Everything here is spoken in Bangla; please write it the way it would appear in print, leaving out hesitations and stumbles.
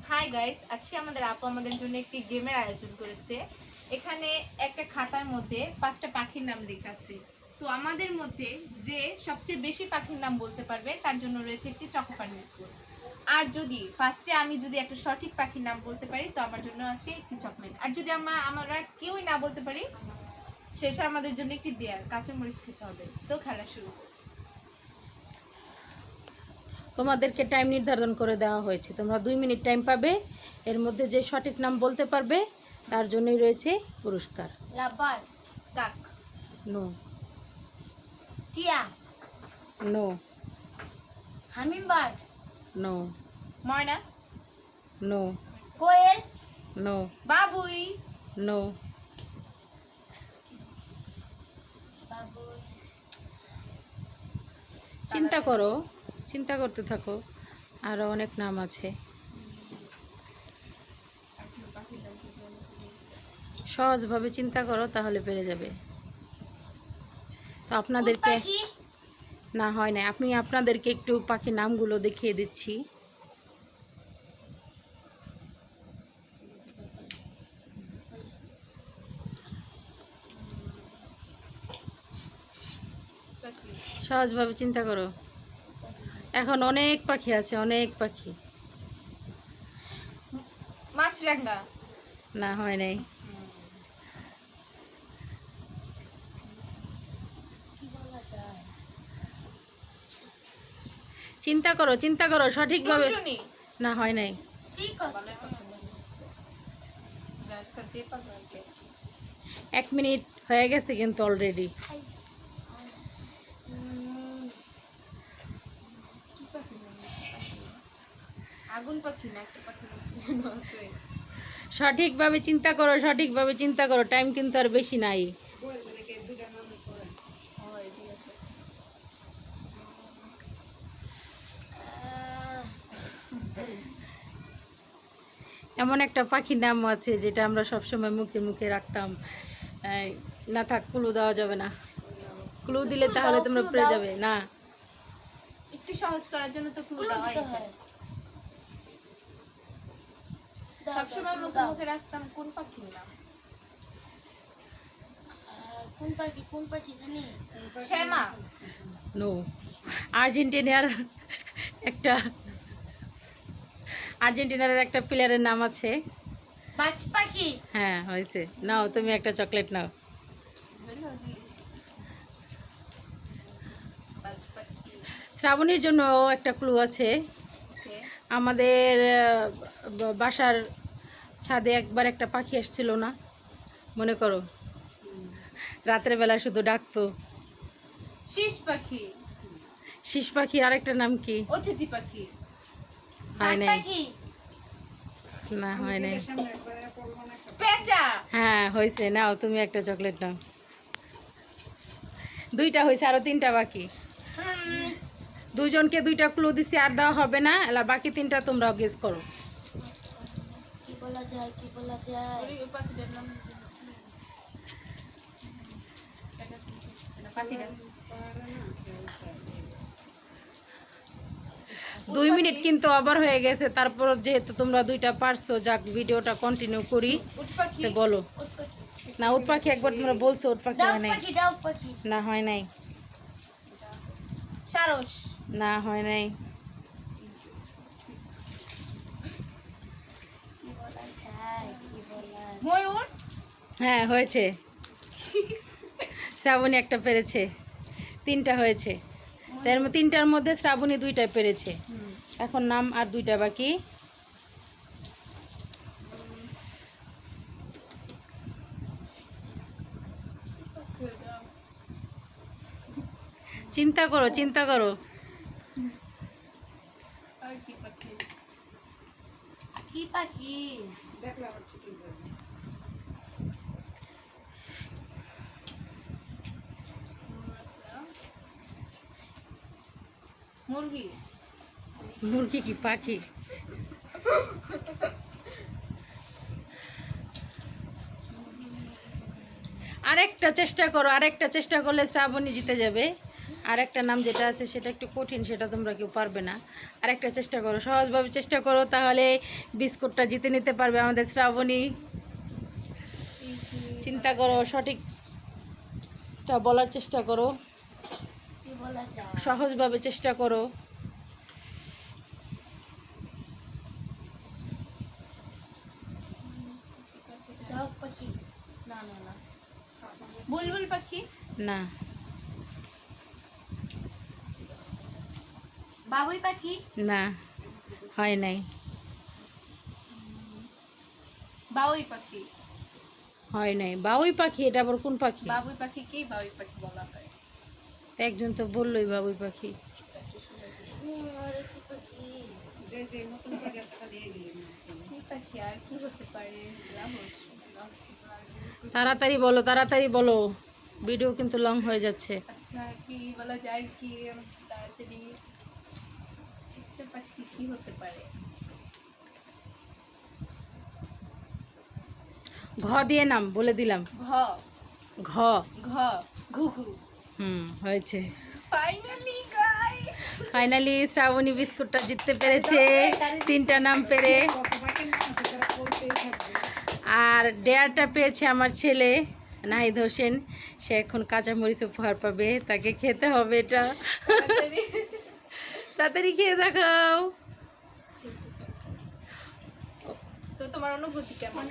হাই গাইস, আজকে আমাদের আপু আমাদের জন্য একটি গেমের আয়োজন করেছে। এখানে একটা খাতার মধ্যে 5টা পাখির নাম লেখা আছে। তো আমাদের মধ্যে যে সবচেয়ে বেশি পাখির নাম বলতে পারবে তার জন্য রয়েছে একটি চকোপার বিস্কুট। আর যদি ফার্স্টে আমি যদি একটা সঠিক পাখির নাম বলতে পারি তো আমার জন্য আছে একটি চকলেট। আর যদি আমরা কেউই না বলতে পারি শেষে আমাদের জন্য একটি দেয়ার কাঁচামরিচ খেতে হবে। তো খেলা শুরু। তোমাদেরকে টাইম নির্ধারণ করে দেওয়া হয়েছে। তোমরা 2 মিনিট টাইম পাবে। এর মধ্যে যে সঠিক নাম বলতে পারবে তার জন্যই রয়েছে পুরস্কার। লাভার, কাক, নো, টিয়া, নো, হামিংবার্ড, নো, ময়না, নো, কোয়েল, নো, বাবুই, নো। চিন্তা করো, চিন্তা করতে থাকো, আরও অনেক নাম আছে। সহজভাবে চিন্তা করো, তাহলে পেরে যাবে। তো আপনাদেরকে না হয় না, আপনি আপনাদেরকে একটু পাখির নামগুলো দেখিয়ে দিচ্ছি। সহজভাবে চিন্তা করো। এখন অনেক পাখি আছে, অনেক পাখি। মাছরাঙা, না হয় নাই। চিন্তা করো, চিন্তা করো সঠিকভাবে। টুনটুনি, না হয় নাই। 1 মিনিট হয়ে গেছে কিন্তু অলরেডি। আগুন পাখি না একটা পাখি যেন আছে। সঠিকভাবে চিন্তা করো, সঠিকভাবে চিন্তা করো, টাইম কিন্তু আর বেশি নাই। এমন একটা পাখির নাম আছে যেটা আমরা সবসময় মুখে মুখে রাখতাম। না থাক, ক্লু দেওয়া যাবে না। ক্লু দিলে তাহলে তোমরা পেরে যাবে না। একটু সহজ করার জন্য তো ক্লু দেওয়াই যায়। সবসময় মুখে মুখে রাখতাম কোন পাখির নাম? কোন পাখি জানি? শ্যামা। নো। আর্জেন্টিনার একটা প্লেয়ারের নাম আছে। বাজ পাখি। হ্যাঁ, হয়েছে। নাও তুমি একটা চকলেট নাও। শ্রাবণীর জন্য একটা ক্লু আছে। আমাদের বাসার ছাদে একবার একটা পাখি এসেছিল না, মনে করো? রাতের বেলা শুধু ডাকতো। শীষ পাখি। শীষ পাখির আরেকটা নাম কি? অতিথি পাখি। হয় নাই। না হয় নাই। পেঁচা। হ্যাঁ হয়েছে। নাও তুমি একটা চকলেট নাও। 2টা হয়েছে, আরো 3টা বাকি। দুজনকে 2টা ক্লু দিছি, আর দেওয়া হবে না। এলা বাকি 3টা তোমরাও গেস করো। কি বলা যায়, কি বলা যায়? ওই পাখিটার নাম পাখিটা 2 মিনিট কিন্তু ওভার হয়ে গেছে। তারপর যেহেতু তোমরা 2টা পারছো, যাক ভিডিওটা কন্টিনিউ করি। তো বলো। না, উট পাখি একবার তোমরা বলছো, উট পাখি হয় নাই। না হয় নাই। সারস। না হয় নাই। ময়ূর। হ্যাঁ হয়েছে। শ্রাবণী একটা পেরেছে। 3টা হয়েছে। তার 3টার মধ্যে শ্রাবণী 2টা পেরেছে। এখন নাম আর 2টা বাকি। চিন্তা করো, চিন্তা করো। কি পাখি? মুরগি। মুরগি কি পাখি? আরেকটা চেষ্টা করো, আরেকটা চেষ্টা করলে শ্রাবণী জিতে যাবে। আর একটা নাম যেটা আছে সেটা একটু কঠিন, সেটা তোমরা কেউ পারবে না। আর একটা চেষ্টা করো, সহজভাবে চেষ্টা করো, তাহলে বিস্কুটটা জিতে নিতে পারবে আমাদের শ্রাবণী। চিন্তা করো, সঠিকটা বলার চেষ্টা করো, কি বলা যায়? সহজভাবে চেষ্টা করো। ডাক পাখি? না না না। বুলবুল পাখি? না, বাবুই পাখি? না, হয় নাই, বাবুই পাখি? হয় নাই। বাবুই পাখি, এটা আবার কোন পাখি? বাবুই পাখিকেই বাবুই পাখি বলা হয়। একজন তো বললোই বাবুই পাখি। কি পাখি আর কি হতে পারে? তাড়াতাড়ি বলো, তাড়াতাড়ি বলো, ভিডিও কিন্তু লং হয়ে যাচ্ছে। আচ্ছা, কি বলা যায়? কি তাড়াতাড়ি একটা পাখি কি হতে পারে? ঘ দিয়ে নাম বলে দিলাম। ঘ? ঘ। ঘ? ঘুঘু? হয়েছে। ফাইনালি গাইস, ফাইনালি শ্রাবণী বিস্কুটটা জিততে পেরেছে, 3টা নাম পেরে। আর ডেয়ারটা পেয়েছে আমার ছেলে নাহিদ হোসেন। সে এখন কাঁচামরিচ উপহার পাবে, তাকে খেতে হবে এটা। তাড়াতাড়ি খেয়ে দেখাও। তো তোমার অনুভূতি কেমন?